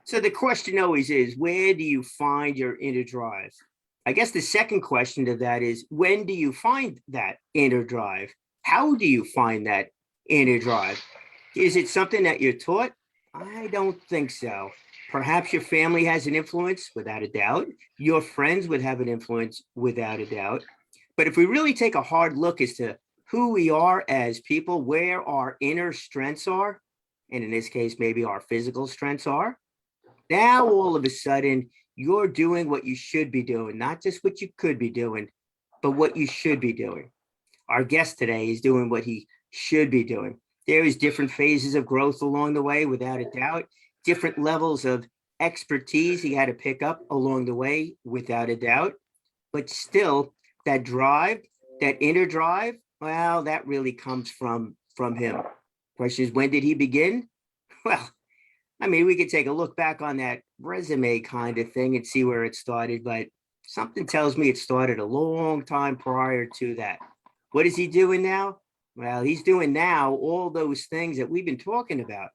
So the question always is, where do you find your inner drive? I guess the second question to that is, when do you find that inner drive? How do you find that inner drive? Is it something that you're taught? I don't think so. Perhaps your family has an influence, without a doubt. Your friends would have an influence, without a doubt. But if we really take a hard look as to who we are as people, where our inner strengths are, and in this case, maybe our physical strengths are, now all of a sudden you're doing what you should be doing, not just what you could be doing, but what you should be doing. Our guest today is doing what he should be doing. There is different phases of growth along the way, without a doubt, different levels of expertise he had to pick up along the way, without a doubt. But still, that drive, that inner drive, well, that really comes from him. Question is, when did he begin? Well, I mean, we could take a look back on that resume kind of thing and see where it started, but something tells me it started a long time prior to that. What is he doing now? Well, he's doing now all those things that we've been talking about,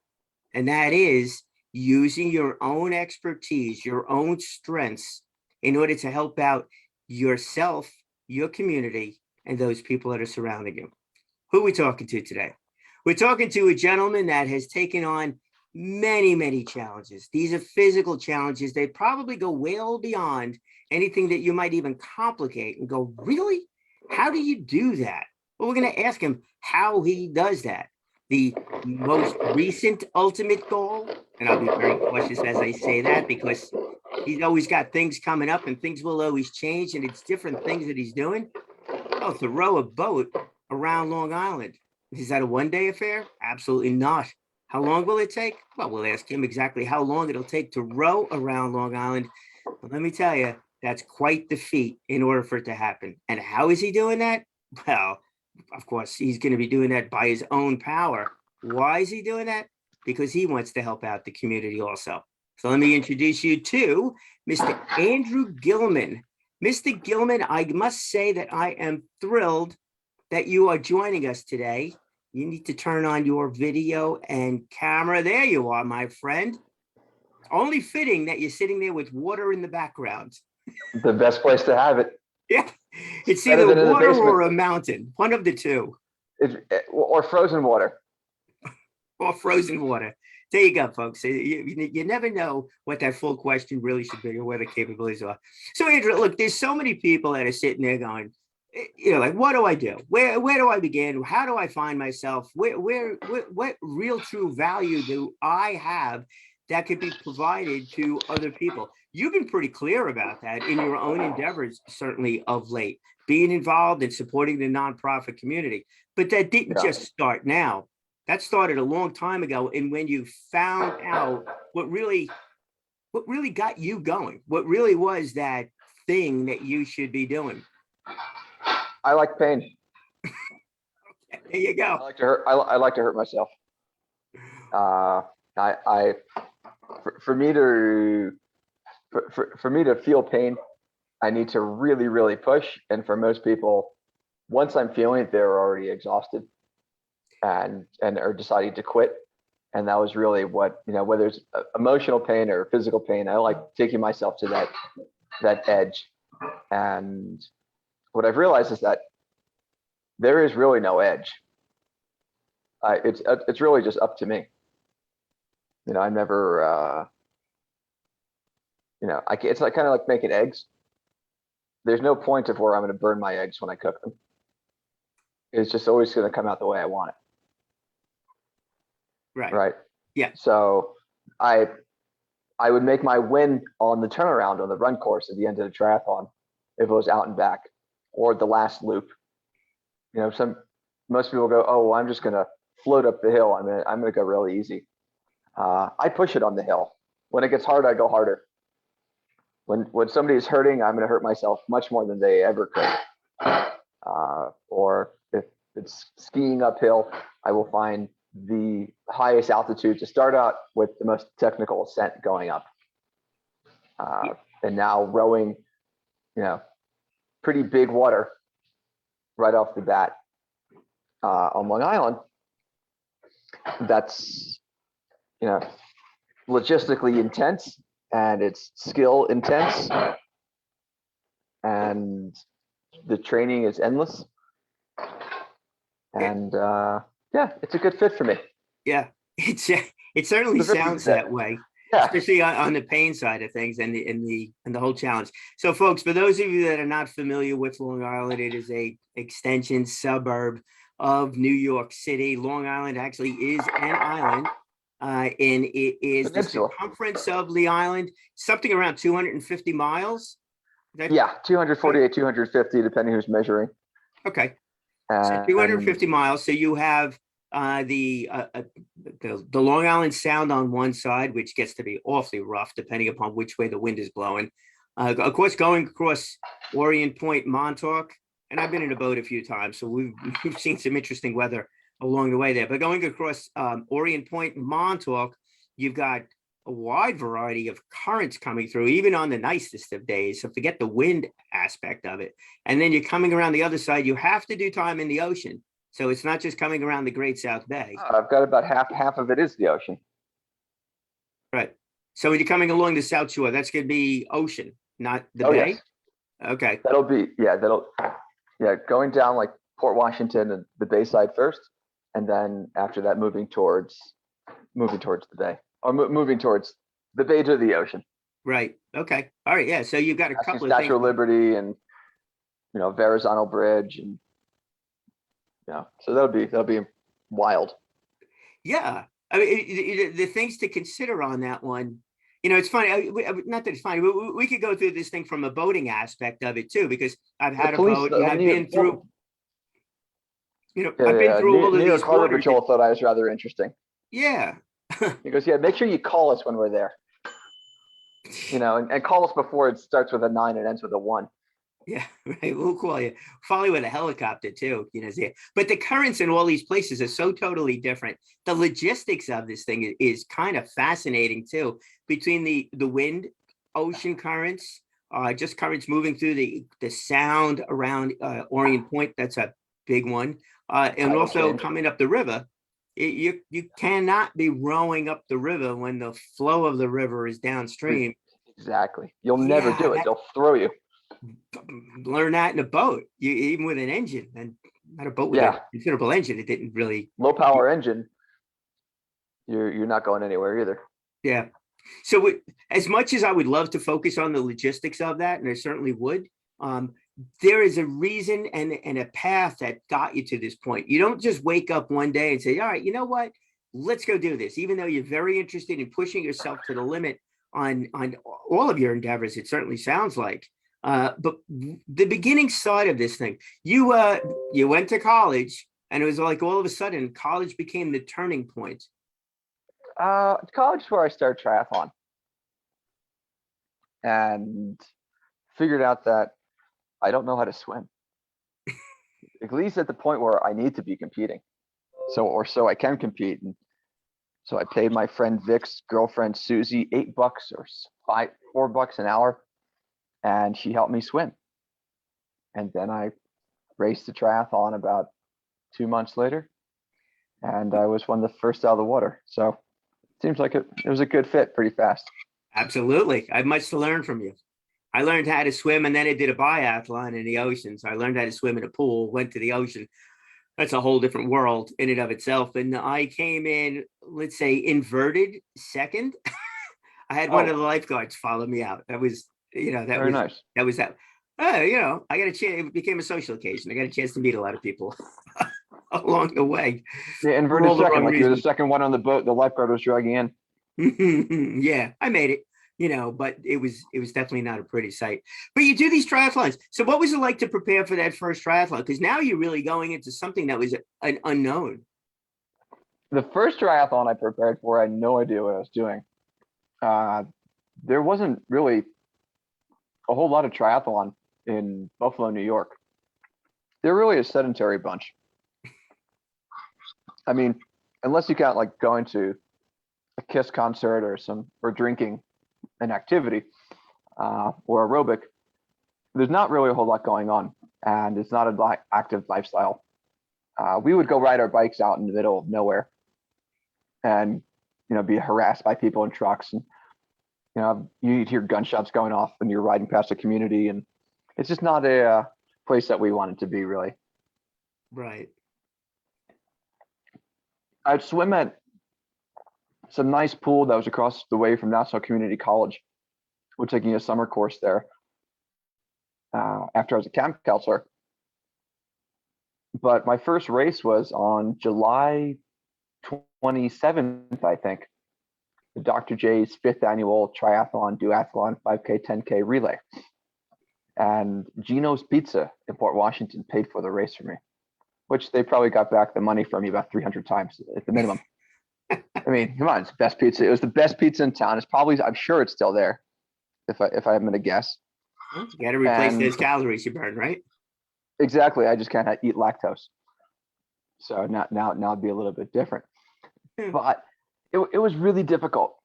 and that is using your own expertise, your own strengths in order to help out yourself, your community, and those people that are surrounding you. Who are we talking to today? We're talking to a gentleman that has taken on many, many challenges. These are physical challenges. They probably go well beyond anything that you might even complicate and go, really? How do you do that? Well, we're going to ask him how he does that. The most recent ultimate goal, and I'll be very cautious as I say that because he's always got things coming up and things will always change and it's different things that he's doing. Oh, to row a boat around Long Island. Is that a one-day affair? Absolutely not. How long will it take? Well, we'll ask him exactly how long it'll take to row around Long Island. But let me tell you, that's quite the feat in order for it to happen. And how is he doing that? Well, of course, he's going to be doing that by his own power. Why is he doing that? Because he wants to help out the community also. So let me introduce you to Mr. Andrew Gillman. Mr. Gillman, I must say that I am thrilled that you are joining us today. You need to turn on your video and camera. There you are, my friend. Only fitting that you're sitting there with water in the background. The best place to have it. Yeah, it's Better either than in the water or basement. a mountain, one of the two, Or frozen water. or frozen water. There you go, folks. You never know what that full question really should be or where the capabilities are. So, Andrew, look, there's so many people that are sitting there going, like, what do I do? Where do I begin? How do I find myself? What real true value do I have that could be provided to other people? You've been pretty clear about that in your own endeavors, certainly of late, being involved in supporting the nonprofit community. But that didn't just start now. That started a long time ago. And when you found out what really got you going, what really was that thing that you should be doing. I like pain. There you go. I like to hurt. I like to hurt myself. For me to feel pain, I need to really, really push. And for most people, once I'm feeling it, they're already exhausted and are deciding to quit. And that was really what, whether it's emotional pain or physical pain, I like taking myself to that edge. And what I've realized is that there is really no edge. It's really just up to me. I never, it's like kind of like making eggs. There's no point of where I'm going to burn my eggs when I cook them. It's just always going to come out the way I want it. Right. Right. Yeah. So I would make my win on the turnaround on the run course at the end of the triathlon if it was out and back or the last loop. Most people go, oh, well, I'm just going to float up the hill. I'm going to go really easy. I push it on the hill. When it gets hard, I go harder. When somebody is hurting, I'm going to hurt myself much more than they ever could. Or if it's skiing uphill, I will find the highest altitude to start out with the most technical ascent going up. And now rowing, pretty big water right off the bat on Long Island. That's, logistically intense and it's skill intense and the training is endless. It- And yeah, it's a good fit for me. yeah, it certainly It's a very good sounds fit. that way, Yeah. especially on the pain side of things and the whole challenge. So, folks, for those of you that are not familiar with Long Island, it is a extension suburb of New York City. Long Island actually is an island, and it is the Peninsula. circumference of the island, something around 250 miles. That Yeah, 248, 250, depending who's measuring. okay? So And 250 miles. So you have uh, the, uh, uh, the Long Island Sound on one side, which gets to be awfully rough depending upon which way the wind is blowing. Of course, going across Orient Point, Montauk, and I've been in a boat a few times, so we've seen some interesting weather along the way there. But going across Orient Point, Montauk, you've got a wide variety of currents coming through, even on the nicest of days. So forget the wind aspect of it. And then you're coming around the other side, you have to do time in the ocean. So it's not just coming around the Great South Bay. I've got about half of it is the ocean. Right. So when you're coming along the South Shore, that's going to be ocean, not the Oh bay. yes, Okay. that'll going down like Port Washington and the Bayside first, and then after that moving towards the bay or moving towards the bay to the ocean. Right. Okay. All right. Yeah. So you've got a Passing couple of Statue things. of Liberty and Verrazano Bridge and so that'll be wild. Yeah. I mean, the things to consider on that one, it's funny. Not that it's funny, but we could go through this thing from a boating aspect of it too, because I've had a boat and I've been through, I've been through all of New York these Harbor waters. Patrol thought I was rather interesting. Yeah. He goes, yeah, make sure you call us when we're there. And call us before it starts with a 9 and ends with a 1. Yeah, right. We'll call you. Follow you with a helicopter too, But the currents in all these places are so totally different. The logistics of this thing is kind of fascinating too. Between the wind, ocean currents, just currents moving through the sound around Orient Point. That's a big one, and also coming up the river. You cannot be rowing up the river when the flow of the river is downstream. Exactly. You'll never do it. They'll throw you. Learn that in a boat, even with an engine, and not a boat with a considerable engine. It didn't really low power engine. You're not going anywhere either. Yeah. So as much as I would love to focus on the logistics of that, and I certainly would, there is a reason and a path that got you to this point. You don't just wake up one day and say, all right, you know what? Let's go do this. Even though you're very interested in pushing yourself to the limit on all of your endeavors, it certainly sounds like. But the beginning side of this thing, you went to college, and it was like all of a sudden college became the turning point. College is where I started triathlon and figured out that I don't know how to swim. At least at the point where I need to be competing. So I can compete. And so I paid my friend Vic's girlfriend Susie $8 or $4 an hour, and she helped me swim. And then I raced the triathlon about 2 months later, and I was one of the first out of the water. So it seems like it was a good fit pretty fast. Absolutely. I have much to learn from you. I learned how to swim, and then I did a biathlon in the ocean. So I learned how to swim in a pool, went to the ocean. That's a whole different world in and of itself. And I came in, let's say, inverted second. I had one of the lifeguards follow me out. That was, Very nice. That was that. I got a chance. It became a social occasion. I got a chance to meet a lot of people along the way. Yeah, inverted second, like you were the second one on the boat. The lifeguard was dragging in. Yeah, I made it. But it was definitely not a pretty sight. But you do these triathlons. So what was it like to prepare for that first triathlon? Because now you're really going into something that was an unknown. The first triathlon I prepared for, I had no idea what I was doing. There wasn't really a whole lot of triathlon in Buffalo, New York. They're really a sedentary bunch. I mean, unless you count like going to a Kiss concert or drinking an activity or aerobic, there's not really a whole lot going on, and it's not an active lifestyle. We would go ride our bikes out in the middle of nowhere and be harassed by people in trucks, and you hear gunshots going off when you're riding past a community, and it's just not a place that we wanted to be, really. Right. I'd swim at some nice pool that was across the way from Nassau Community College. We're taking a summer course there after I was a camp counselor. But my first race was on July 27th, I think, the Dr. J's 5th annual triathlon, duathlon, 5K, 10K relay. And Gino's Pizza in Port Washington paid for the race for me, which they probably got back the money from me about 300 times at the minimum. I mean, come on, it's the best pizza. It was the best pizza in town. It's probably, I'm sure it's still there, if I'm going to guess. You got to replace And those calories you burn, right? exactly. I just can't eat lactose. So now it'd be a little bit different. But it was really difficult.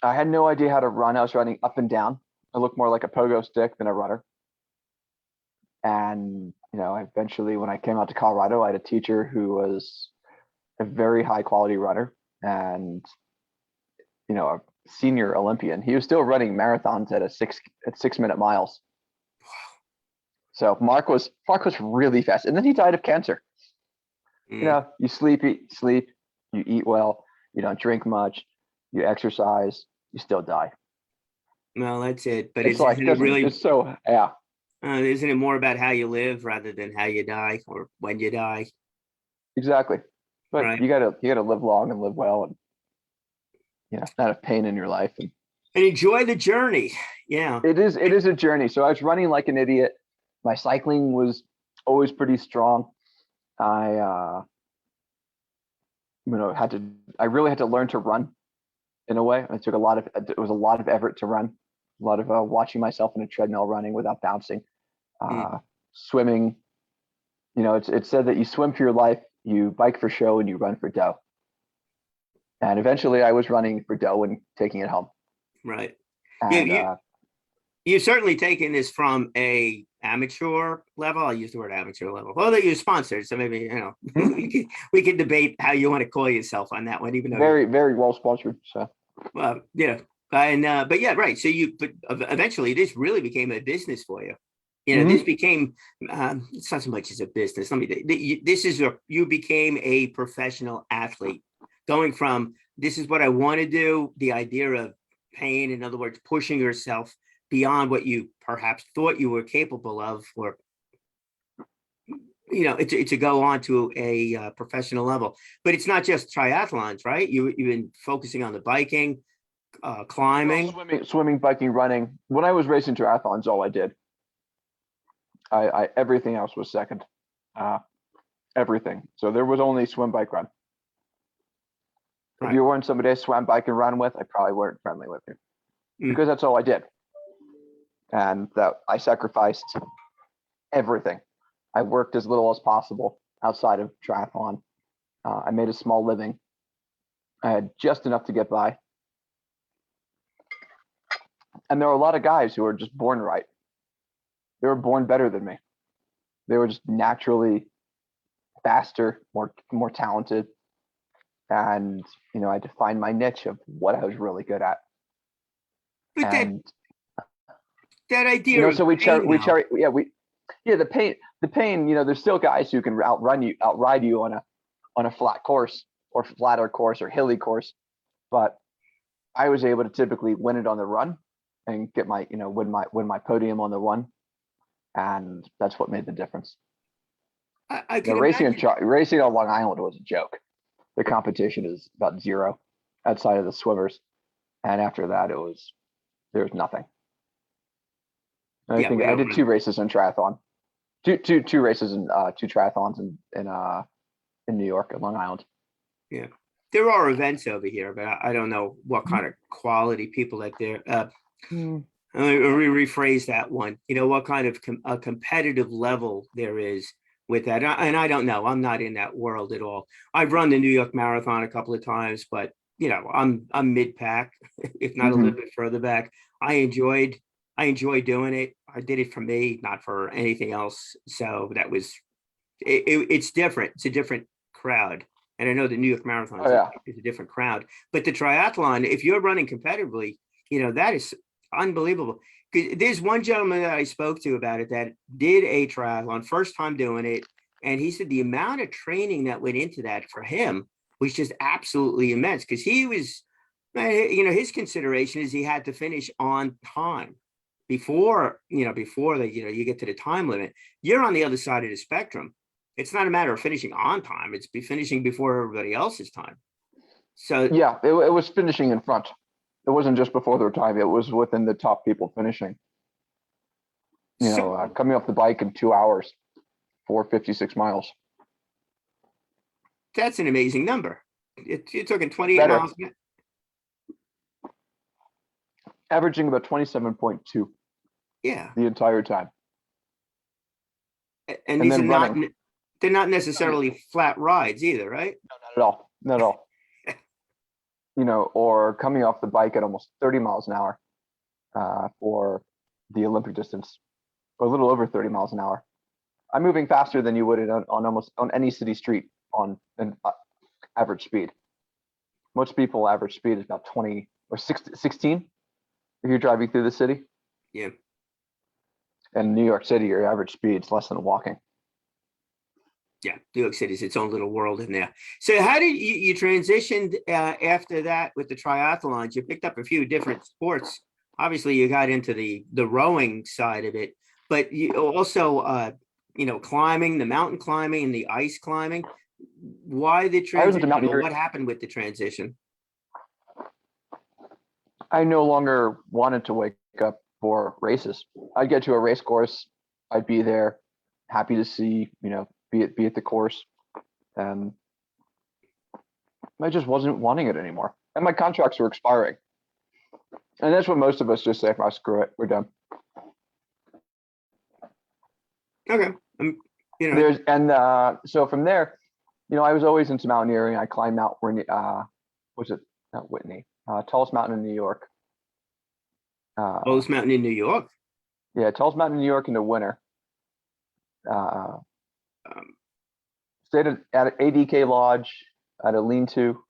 I had no idea how to run. I was running up and down. I looked more like a pogo stick than a runner. And, eventually when I came out to Colorado, I had a teacher who was a very high quality runner and, a senior Olympian. He was still running marathons at 6-minute miles. So Mark was really fast. And then he died of cancer. You sleep, you eat well, you don't drink much, you exercise, you still die. Well, that's it. But It's like, isn't it really, it's so, yeah. Isn't it more about how you live rather than how you die or when you die? Exactly. But Right. you gotta live long and live well, and not have pain in your life. And enjoy the journey. Yeah. it is a journey. So I was running like an idiot. My cycling was always pretty strong. I I really had to learn to run in a way. It was a lot of effort to run, a lot of watching myself in a treadmill running without bouncing. Swimming, it's said that you swim for your life, you bike for show, and you run for dough. And eventually I was running for dough and taking it home. Right. And you've certainly taken this from a amateur level. I use the word amateur level. Well, they're your sponsors, so maybe we can debate how you want to call yourself on that one, even though very, very well sponsored. So well, yeah. And but yeah, right. So but eventually this really became a business for you. This became it's not so much as a business. You became a professional athlete, going from this is what I want to do, the idea of pain, in other words, pushing yourself beyond what you perhaps thought you were capable of, or to go on to a professional level. But it's not just triathlons, right? You've been focusing on the biking, climbing, swimming, biking, running. When I was racing triathlons, all I did. I everything else was second. Everything. So there was only swim, bike, run. Right. If you weren't somebody I swam, bike, and run with, I probably weren't friendly with you, because that's all I did. And that I sacrificed everything. I worked as little as possible outside of triathlon. I made a small living. I had just enough to get by. And there were a lot of guys who were just born right. They were born better than me. They were just naturally faster, more talented. And, I had to find my niche of what I was really good at. But and that idea so the pain, there's still guys who can ride you on a flat course or flatter course or hilly course. But I was able to typically win it on the run and get my, win my podium on the run. And that's what made the difference. I can racing on Long Island was a joke. The competition is about zero outside of the swimmers. And after that, there was nothing. I think I did 2 races in triathlon, two races in 2 triathlons in New York and Long Island. Yeah, there are events over here, but I don't know what kind of quality people out there. Let me rephrase that one. What kind of a competitive level there is with that, and I don't know. I'm not in that world at all. I've run the New York Marathon a couple of times, but I'm mid-pack, if not a little bit further back. I enjoy doing it. I did it for me, not for anything else. So that was it's different. It's a different crowd, And I know the New York Marathon Oh, yeah. is a different crowd, but the triathlon, if you're running competitively, that is unbelievable. 'Cause there's one gentleman that I spoke to about it that did a triathlon, first time doing it. And he said the amount of training that went into that for him was just absolutely immense, because he was, his consideration is he had to finish on time before you get to the time limit. You're on the other side of the spectrum. It's not a matter of finishing on time. It's finishing before everybody else's time. So Yeah, it was finishing in front. It wasn't just before their time. It was within the top people finishing. Coming off the bike in 2 hours for 56 miles. that's an amazing number. You're talking 28 Better. miles. Averaging about 27.2 Yeah. the entire time. And these then are not, running. they're not necessarily flat rides either, right? No, not at all. Not at all. Or coming off the bike at almost 30 miles an hour for the Olympic distance, or a little over 30 miles an hour. I'm moving faster than you would on any city street on an average speed. Most people average speed is about 20 or 16 if you're driving through the city. Yeah. And New York City, your average speed is less than walking. Yeah, New York City is its own little world in there. So how did you transitioned after that with the triathlons? You picked up a few different sports. Obviously, you got into the rowing side of it, but you also, climbing, the mountain climbing and the ice climbing. Why the I was into transition? Or mountaineering. what happened with the transition? I no longer wanted to wake up for races. I'd get to a race course, I'd be there, happy to see, be at the course. And I just wasn't wanting it anymore. And my contracts were expiring. And that's what most of us just say, oh, screw it, we're done. Okay. So from there, I was always into mountaineering. I climbed Mount Whitney, was it not Whitney? Tallest mountain in New York. Tallest mountain in New York. Yeah, tallest mountain in New York in the winter. Stayed at ADK Lodge at a lean-to.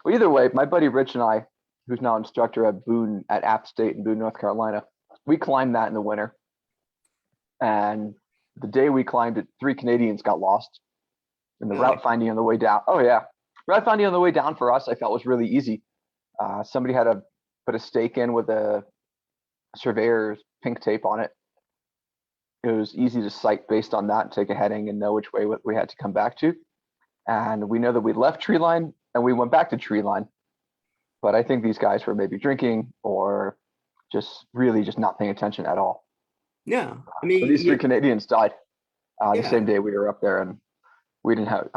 Well, either way, my buddy Rich and I, who's now instructor at App State in Boone, North Carolina, we climbed that in the winter. And the day we climbed it, 3 Canadians got lost in the route finding on the way down. Oh yeah, route finding on the way down for us, I felt was really easy. Somebody had to put a stake in with a surveyor's pink tape on it. It was easy to sight based on that and take a heading and know which way we had to come back to. And we know that we left tree line and we went back to tree line. But I think these guys were maybe drinking or just not paying attention at all. Yeah. But these 3 Canadians died the same day we were up there, and we didn't have,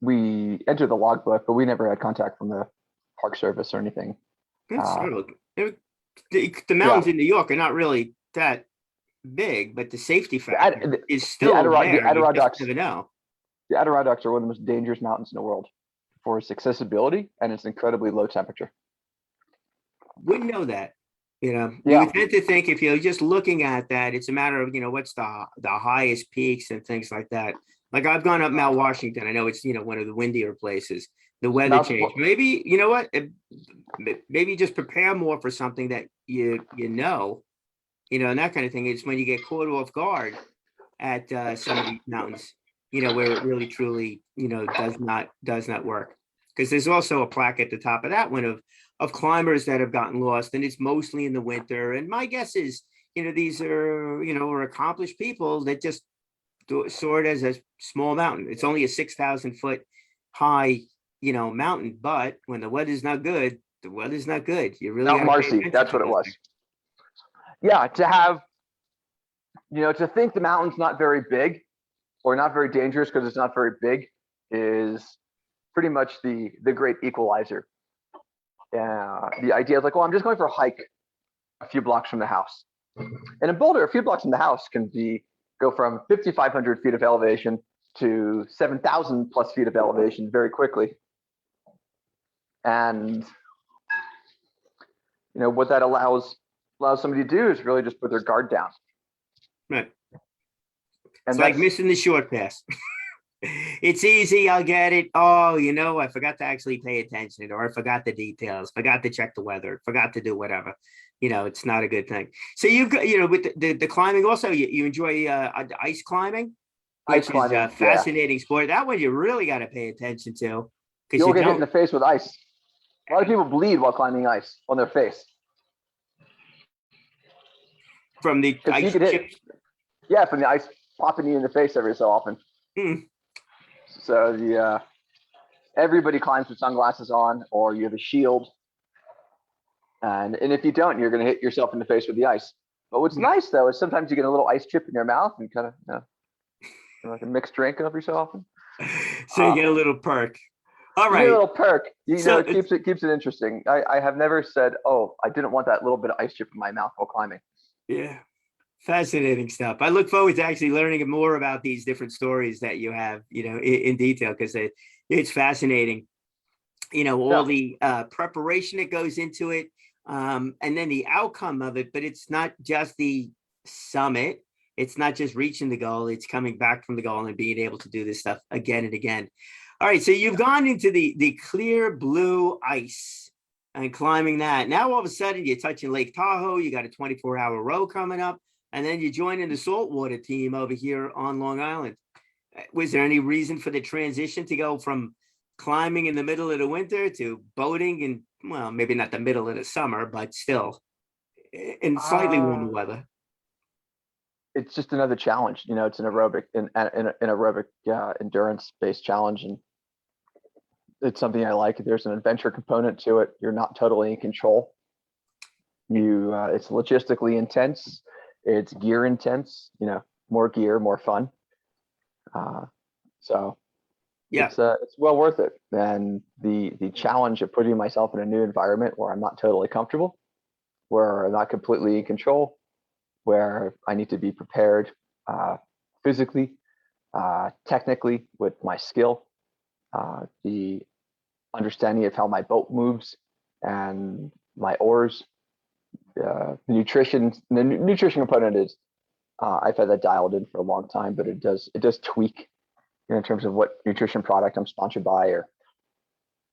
we entered the logbook, but we never had contact from the Park Service or anything. The mountains in New York are not really that big, but the safety factor is still there. The Adirondacks, you never know. The Adirondacks are one of the most dangerous mountains in the world for its accessibility and its incredibly low temperature. Wouldn't know that. Yeah. You would tend to think if you're just looking at that, it's a matter of, what's the highest peaks and things like that. Like I've gone up Mount Washington. I know it's, one of the windier places. The weather change. Maybe, you know what? Maybe just prepare more for something that and that kind of thing. It's when you get caught off guard at some of these mountains, where it really truly, does not work. Because there's also a plaque at the top of that one of climbers that have gotten lost, and it's mostly in the winter. And my guess is, these are accomplished people that just saw it as a small mountain. It's only a 6,000 foot high, mountain, but when the weather's not good, the weather's not good. You really Mount Marcy, that's what it was. Yeah, to have, to think the mountain's not very big or not very dangerous because it's not very big is pretty much the great equalizer. The idea is like, well, I'm just going for a hike a few blocks from the house. And in Boulder, a few blocks from the house can go from 5,500 feet of elevation to 7,000 plus feet of elevation very quickly. And what that allows somebody to do is really just put their guard down. Right. And it's like missing the short pass. It's easy. I'll get it. Oh, I forgot to actually pay attention, or I forgot the details, forgot to check the weather, forgot to do whatever. It's not a good thing. So you've got, with the climbing also, you enjoy ice climbing, Ice which is a climbing, yeah. fascinating sport. That one you really got to pay attention to because You'll you get hit in don't the face with ice. A lot of people bleed while climbing ice on their face from the because you ice get hit, chips. yeah, from the ice popping you in the face every so often. Hmm. So everybody climbs with sunglasses on, or you have a shield, and if you don't, you're going to hit yourself in the face with the ice. But what's nice though is sometimes you get a little ice chip in your mouth and kind of like a mixed drink every so often. So you get a little perk. All You get a right. little perk. So It keeps it interesting. I have never said, oh, I didn't want that little bit of ice chip in my mouth while climbing. yeah, fascinating stuff. I look forward to actually learning more about these different stories that you have, in detail because it's fascinating. All Yeah. the preparation that goes into it, and then the outcome of it. But it's not just the summit. It's not just reaching the goal. It's coming back from the goal and being able to do this stuff again and again. All right, so you've gone into the clear blue ice and climbing that. Now all of a sudden you're touching Lake Tahoe. You got a 24-hour row coming up, and then you're joining the saltwater team over here on Long Island. Was there any reason for the transition to go from climbing in the middle of the winter to boating in, well, maybe not the middle of the summer, but still in slightly warmer Uh, weather? it's just another challenge. It's an aerobic endurance based challenge, and it's something I like. There's an adventure component to it. You're not totally in control. It's logistically intense. It's gear intense. More gear, more fun. Uh, so Yeah. it's well worth it. And the challenge of putting myself in a new environment where I'm not totally comfortable, where I'm not completely in control, where I need to be prepared physically, technically with my skill, the understanding of how my boat moves and my oars, the nutrition component is I've had that dialed in for a long time, but it does tweak in terms of what nutrition product I'm sponsored by, or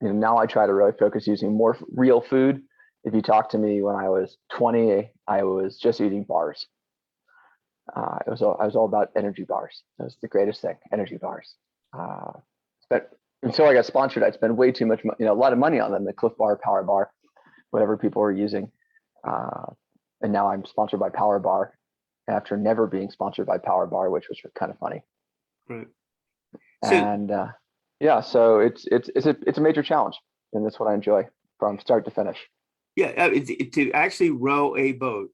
now I try to really focus using more real food. If you talk to me when I was 20, I was just eating bars. I was all about energy bars. That was the greatest thing, energy bars. But until I got sponsored, I'd spend way too much, a lot of money on them, the Cliff Bar, Power Bar, whatever people were using. And now I'm sponsored by Power Bar after never being sponsored by Power Bar, which was kind of funny. Right. So And yeah, so it's a major challenge, and that's what I enjoy from start to finish. yeah, to actually row a boat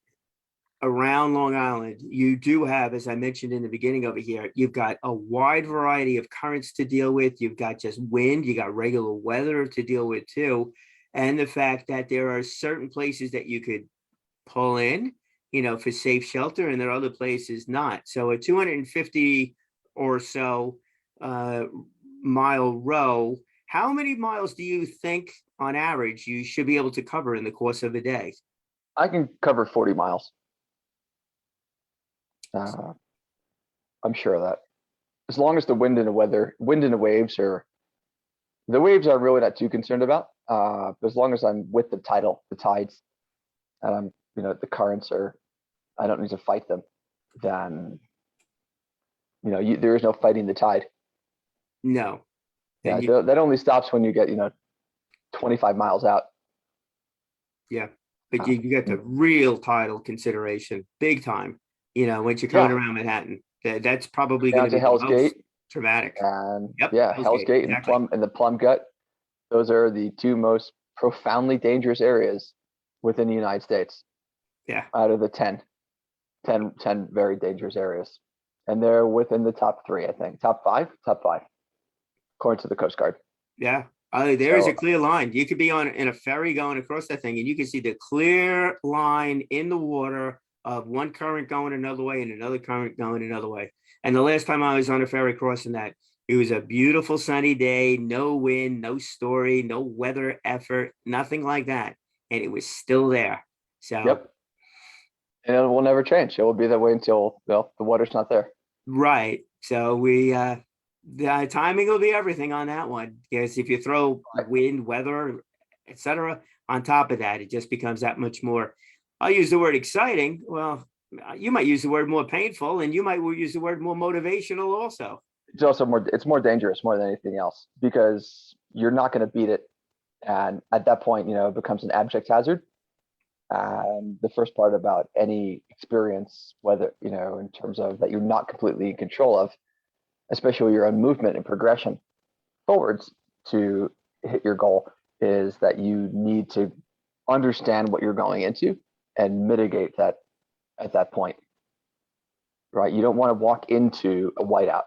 around Long Island, you do have, as I mentioned in the beginning over here, you've got a wide variety of currents to deal with. You've got just wind, you got regular weather to deal with too. And the fact that there are certain places that you could pull in, for safe shelter, and there are other places not. So a 250 or so uh, mile row, how many miles do you think on average you should be able to cover in the course of a day? I can cover 40 miles. Uh, I'm sure of that. As long as the wind and the waves are, the waves I'm really not too concerned about. As long as I'm with the tides, and I'm, the currents are, I don't need to fight them, then, there is no fighting the tide. No. Yeah, And you, that only stops when you get, 25 miles out. yeah, but Uh, you get the real tidal consideration, big time, once you're coming yeah, around Manhattan. That's probably going down to to be the Hell's most Gate, traumatic. and Yep, yeah, Hell's Hell's Gate, Gate exactly. and the Plum Gut. Those are the two most profoundly dangerous areas within the United States Yeah, out of the 10 very dangerous areas. And they're within the top three, I think. Top five, according to the Coast Guard. yeah. There is a So clear line. You could be in a ferry going across that thing, and you can see the clear line in the water of one current going another way and another current going another way. And the last time I was on a ferry crossing that, it was a beautiful sunny day, no wind, no story, no weather effort, nothing like that. And it was still there. So, yep. And it will never change. It will be that way until, well, the water's not there. right. So we The timing will be everything on that one. Because if you throw Right. wind, weather, etc., on top of that, it just becomes that much more. I'll use the word exciting. Well, you might use the word more painful, and you might use the word more motivational also. It's also it's more dangerous more than anything else because you're not going to beat it. And at that point, it becomes an abject hazard. And the first part about any experience, whether, in terms of that you're not completely in control of, especially your own movement and progression forwards to hit your goal, is that you need to understand what you're going into and mitigate that at that point, right? You don't want to walk into a whiteout.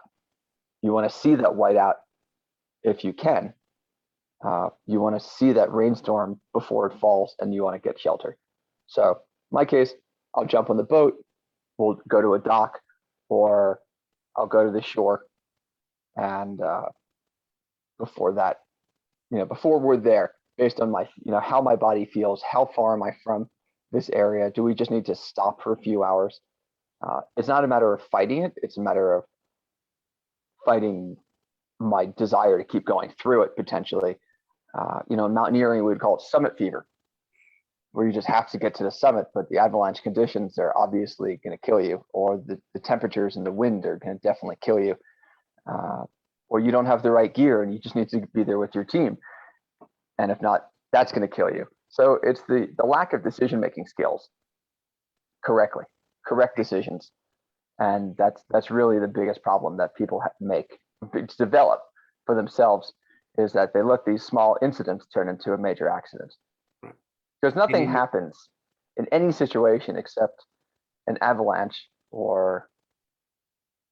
You want to see that whiteout if you can. You want to see that rainstorm before it falls, and you want to get shelter. So, in my case, I'll jump on the boat. We'll go to a dock, or I'll go to the shore. And before that, before we're there, based on my, how my body feels, how far am I from this area? Do we just need to stop for a few hours? It's not a matter of fighting it. It's a matter of fighting my desire to keep going through it potentially. Mountaineering, we would call it summit fever, where you just have to get to the summit, but the avalanche conditions are obviously going to kill you, or the temperatures and the wind are going to definitely kill you. Or you don't have the right gear and you just need to be there with your team. And if not, that's going to kill you. So it's the lack of decision-making skills correct decisions. And that's really the biggest problem that people develop for themselves, is that they let these small incidents turn into a major accident. Because nothing happens in any situation except an avalanche or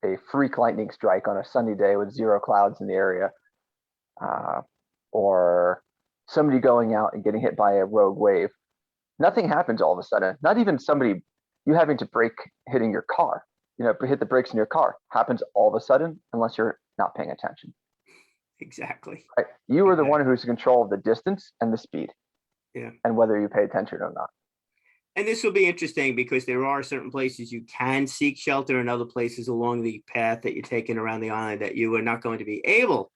a freak lightning strike on a sunny day with 0 clouds in the area, or somebody going out and getting hit by a rogue wave. Nothing happens all of a sudden. Not even you having to brake hitting your car, hit the brakes in your car happens all of a sudden, unless you're not paying attention. Exactly. Right? You are the one who's in control of the distance and the speed. Yeah. And whether you pay attention or not. And this will be interesting because there are certain places you can seek shelter, and other places along the path that you're taking around the island that you are not going to be able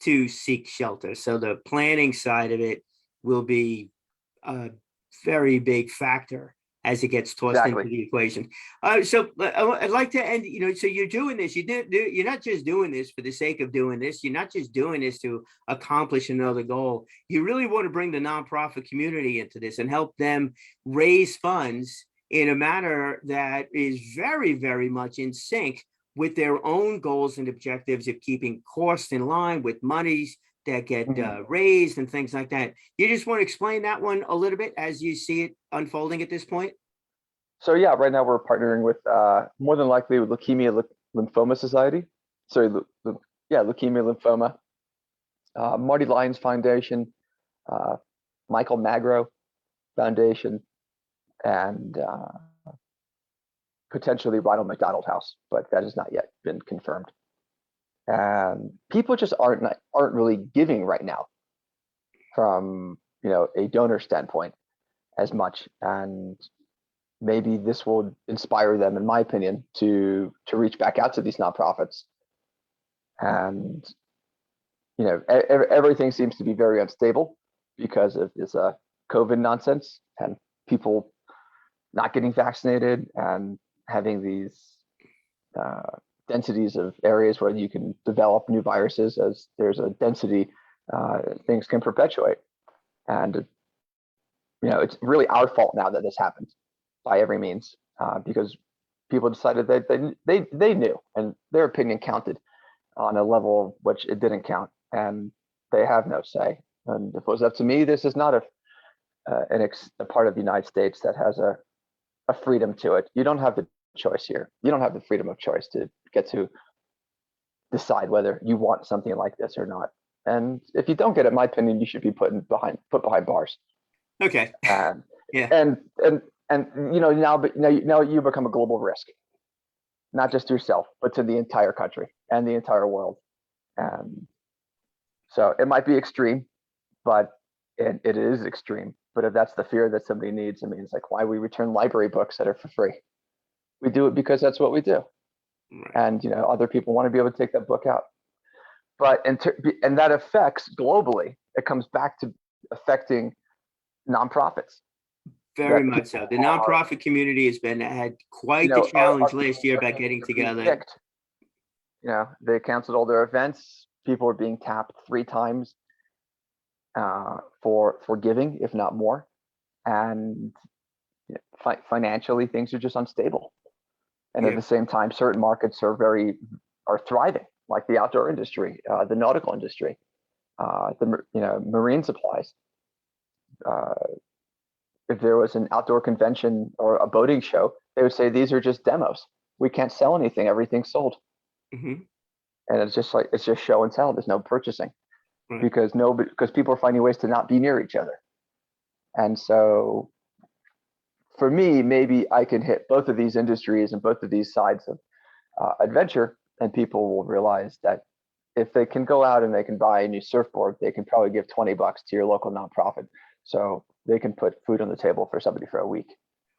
to seek shelter. So the planning side of it will be a very big factor as it gets tossed into the equation. So I'd like to end, so you're doing this, you're not just doing this for the sake of doing this. You're not just doing this to accomplish another goal. You really want to bring the nonprofit community into this and help them raise funds in a manner that is very, very much in sync with their own goals and objectives of keeping costs in line with monies that get raised and things like that. You just want to explain that one a little bit as you see it unfolding at this point? So yeah, right now we're partnering with more than likely with Leukemia Lymphoma Society. Sorry, Leukemia Lymphoma, Marty Lyons Foundation, Michael Magro Foundation, and potentially Ronald McDonald House, but that has not yet been confirmed. And people just aren't really giving right now from a donor standpoint as much, and maybe this will inspire them, in my opinion, to reach back out to these nonprofits. And everything seems to be very unstable because of this COVID nonsense and people not getting vaccinated and having these densities of areas where you can develop new viruses. As there's a density, things can perpetuate. And it's really our fault now that this happened by every means, because people decided that they knew, and their opinion counted on a level which it didn't count, and they have no say. And if it was up to me, this is not a part of the United States that has a freedom to it. You don't have the choice here. You don't have the freedom of choice to get to decide whether you want something like this or not. And if you don't get it, in my opinion, you should be put behind bars. Okay. And yeah. And now you become a global risk, not just yourself, but to the entire country and the entire world. And so it might be extreme, but it is extreme. But if that's the fear that somebody needs, I mean, it's like why we return library books that are for free. We do it because that's what we do. Right. And other people want to be able to take that book out. but and that affects globally. It comes back to affecting nonprofits Very that much so. The nonprofit community had quite the are challenge last being, year about getting together. picked. They canceled all their events. People were being tapped 3 times for giving, if not more, and financially things are just unstable. And at Yeah. the same time, certain markets are thriving, like the outdoor industry, the nautical industry, marine supplies. If there was an outdoor convention or a boating show, they would say these are just demos. We can't sell anything. Everything's sold. Mhm. And it's just show and tell. There's no purchasing Right. because people are finding ways to not be near each other. And so for me, maybe I can hit both of these industries and both of these sides of adventure, and people will realize that if they can go out and they can buy a new surfboard, they can probably give $20 to your local nonprofit. So they can put food on the table for somebody for a week.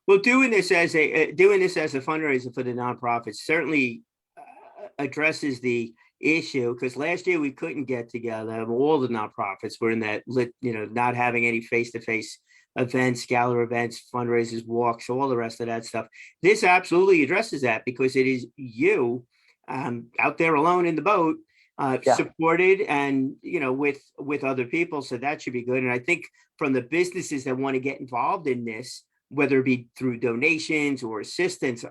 Well, doing this as a fundraiser for the nonprofits certainly addresses the issue, because last year we couldn't get together. All the nonprofits were in that not having any face-to-face events, gala events, fundraisers, walks, all the rest of that stuff. This absolutely addresses that, because it is you out there alone in the boat, Yeah. supported and with other people. So that should be good. And I think from the businesses that want to get involved in this, whether it be through donations or assistance,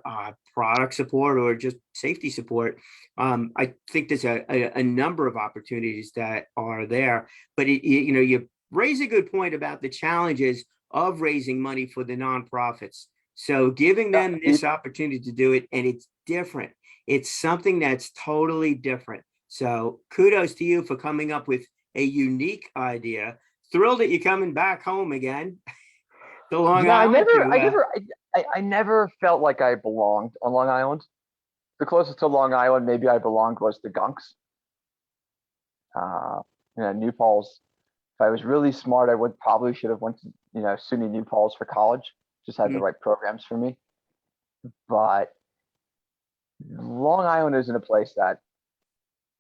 product support, or just safety support, I think there's a number of opportunities that are there. But you raise a good point about the challenges of raising money for the nonprofits. So giving them this opportunity to do it, and it's different. It's something that's totally different. So kudos to you for coming up with a unique idea. Thrilled that you're coming back home again to Long Yeah, Island. I never felt like I belonged on Long Island. The closest to Long Island maybe I belonged was the Gunks. New Paltz. If I was really smart, I should have went to SUNY New Paltz for college. Just had the right programs for me. But Long Island isn't a place that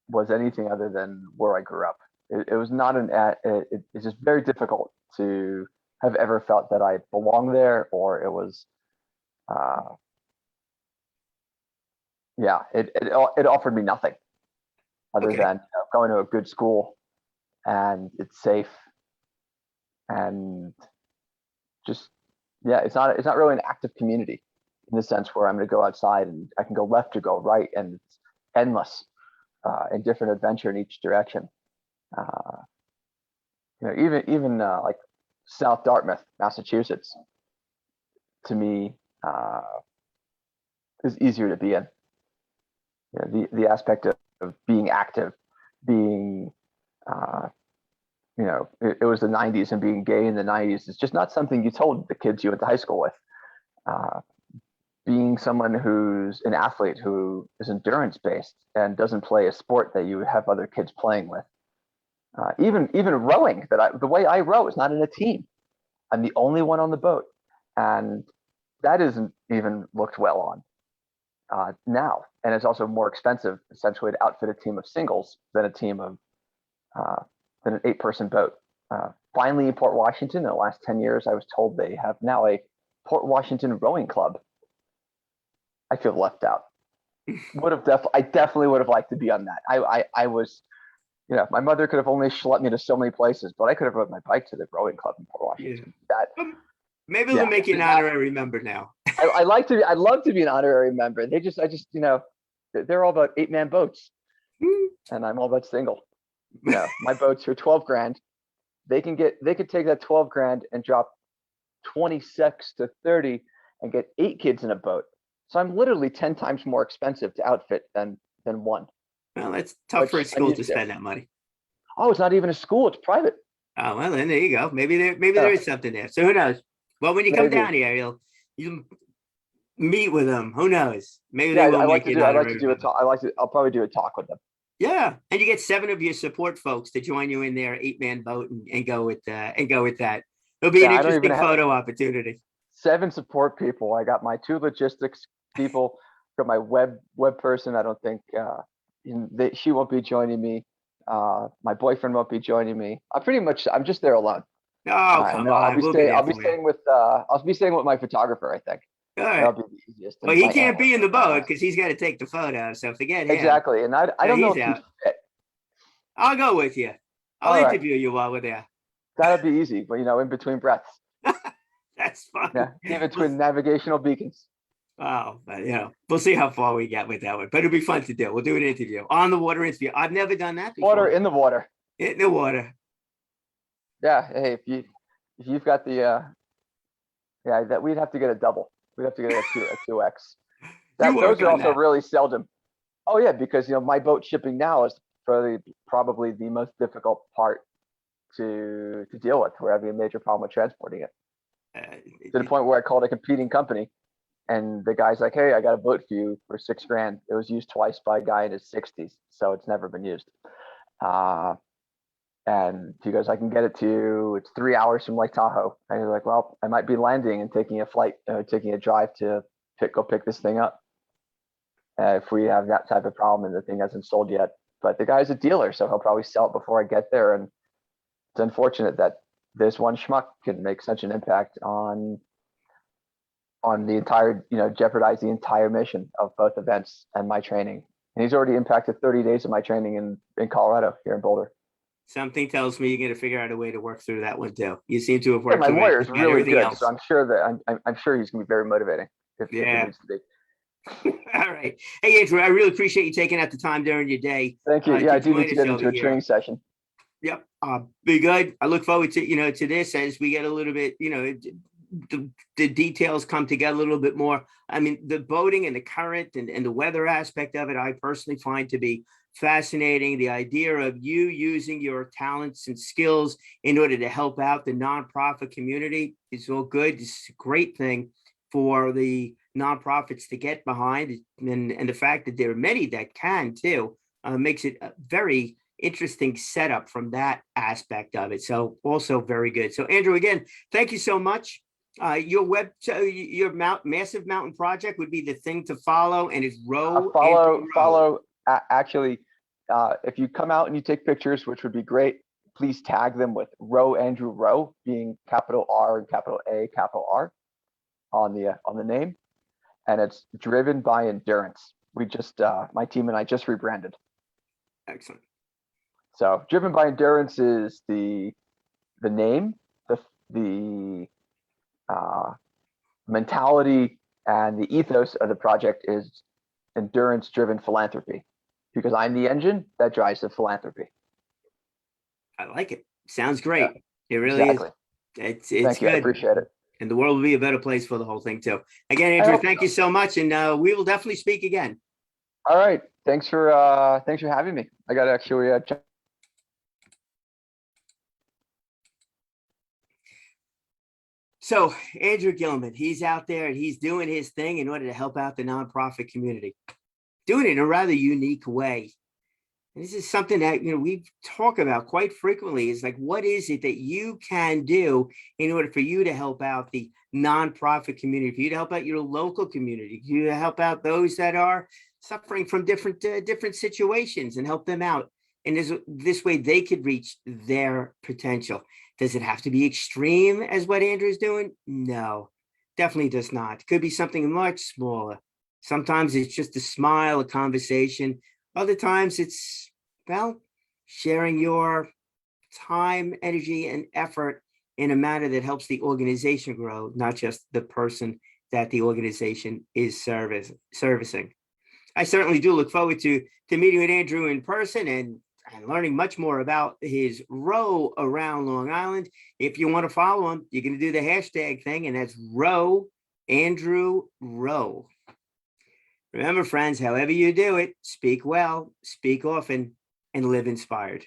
was anything other than where I grew up. It was not it's just very difficult to have ever felt that I belonged there, or it was, it offered me nothing other than going to a good school, and it's safe, and just, it's not really an active community in the sense where I'm going to go outside and I can go left or go right, and it's endless and different adventure in each direction. Even like South Dartmouth, Massachusetts, to me is easier to be in. The aspect of being active, being it was the 90s, and being gay in the 90s is just not something you told the kids you went to high school with. Being someone who's an athlete who is endurance based and doesn't play a sport that you have other kids playing with. Even rowing, the way I row is not in a team. I'm the only one on the boat, and that isn't even looked well on now. And it's also more expensive, essentially, to outfit a team of singles than a team of than an 8-person boat. Finally, in Port Washington, in the last 10 years, I was told they have now a Port Washington rowing club. I feel left out. I definitely would have liked to be on that. I was, my mother could have only schlepped me to so many places, but I could have rode my bike to the rowing club in Port Washington. Maybe they'll make you an honorary member now. I'd love to be an honorary member. They're all about 8-man boats, and I'm all about single. My boats are 12 grand. They could take that 12 grand and drop 26 to 30 and get 8 kids in a boat. So I'm literally 10 times more expensive to outfit than one. Well, that's tough for a school to spend that money. Oh, it's not even a school; it's private. Oh, well, then there you go. Maybe there is something there. So who knows? Well, when you come down here, you'll meet with them. Who knows? Maybe they will make you. I'll probably do a talk with them. Yeah, and you get 7 of your support folks to join you in their 8-man boat and go with that. It'll be an interesting photo opportunity. 7 support people. I got my 2 logistics people, got my web person. I don't think she won't be joining me. My boyfriend won't be joining me. I'm just there alone. Oh, And come then on. We'll be there I'll be for you. staying with, my photographer, I think. All That'll right. be the easiest. Well, And he my can't aunt be won't in be the boat around. because he's got to take the photo. So forget him. Exactly. And I So don't know he's if he'd out. fit. I'll go with you. I'll All right. interview you while we're there. That'll be easy, but in between breaths. That's fun. Yeah. In between navigational beacons. Oh, but we'll see how far we get with that one. But it'll be fun to do. We'll do an interview on the water interview. I've never done that Water before. in the water. In the water. Yeah. Hey, if you've got the yeah, that we'd have to get a double. We'd have to get a 2X. You Those work are on also that. really seldom. Oh yeah, because my boat shipping now is probably the most difficult part to deal with. We're having a major problem with transporting it, to the point where I called a competing company, and the guy's like, "Hey, I got a boat for you for $6,000. It was used twice by a guy in his 60s, so it's never been used." And he goes, "I can get it to you. It's 3 hours from Lake Tahoe." And he's like, "Well, I might be landing and taking a drive to go pick this thing up if we have that type of problem and the thing hasn't sold yet." But the guy's a dealer, so he'll probably sell it before I get there. And it's unfortunate that this one schmuck can make such an impact on the entire, jeopardize the entire mission of both events and my training. And he's already impacted 30 days of my training in Colorado, here in Boulder. Something tells me you're going to figure out a way to work through that one too. You seem to have Yeah, worked my through it. lawyer is You got really everything good, so else. I'm sure that I'm sure he's going to be very motivating if it Yeah. needs to be. All right. Hey, Andrew, I really appreciate you taking out the time during your day. Thank you. Yeah, To I do join need to us get over into a here. training session. Yep. Be good. I look forward to, to this as we get a little bit, the details come together a little bit more. I mean, the boating and the current and the weather aspect of it, I personally find to be fascinating. The idea of you using your talents and skills in order to help out the nonprofit community is all good. It's a great thing for the nonprofits to get behind. And the fact that there are many that can too, makes it a very interesting setup from that aspect of it. So also very good. So Andrew, again, thank you so much. Your massive mountain project would be the thing to follow, and it's Row Andrew Row. Actually, if you come out and you take pictures, which would be great, please tag them with Row Andrew Row, being capital R and capital A, capital R on the name, and it's driven by endurance. We just my team and I just rebranded. Excellent. So driven by endurance is the name, the mentality, and the ethos of the project is endurance driven philanthropy, because I'm the engine that drives the philanthropy. I like it. Sounds great. Yeah, It really exactly. is. It's Thank you. good. I appreciate it. And the world will be a better place for the whole thing too. Again, I Andrew, hope thank so. you so much. And we will definitely speak again. All right. Thanks for having me. I got to actually So Andrew Gillman, he's out there and he's doing his thing in order to help out the nonprofit community, doing it in a rather unique way. And this is something that we talk about quite frequently. Is like, what is it that you can do in order for you to help out the nonprofit community, for you to help out your local community, for you to help out those that are suffering from different situations and help them out. And this way they could reach their potential. Does it have to be extreme as what Andrew's doing? No, definitely does not. It could be something much smaller. Sometimes it's just a smile, a conversation. Other times it's, well, sharing your time, energy, and effort in a manner that helps the organization grow, not just the person that the organization is servicing. I certainly do look forward to meeting with Andrew in person and learning much more about his row around Long Island. If you want to follow him, you're going to do the hashtag thing, and that's Row Andrew Row. Remember, friends, however you do it, speak well, speak often, and live inspired.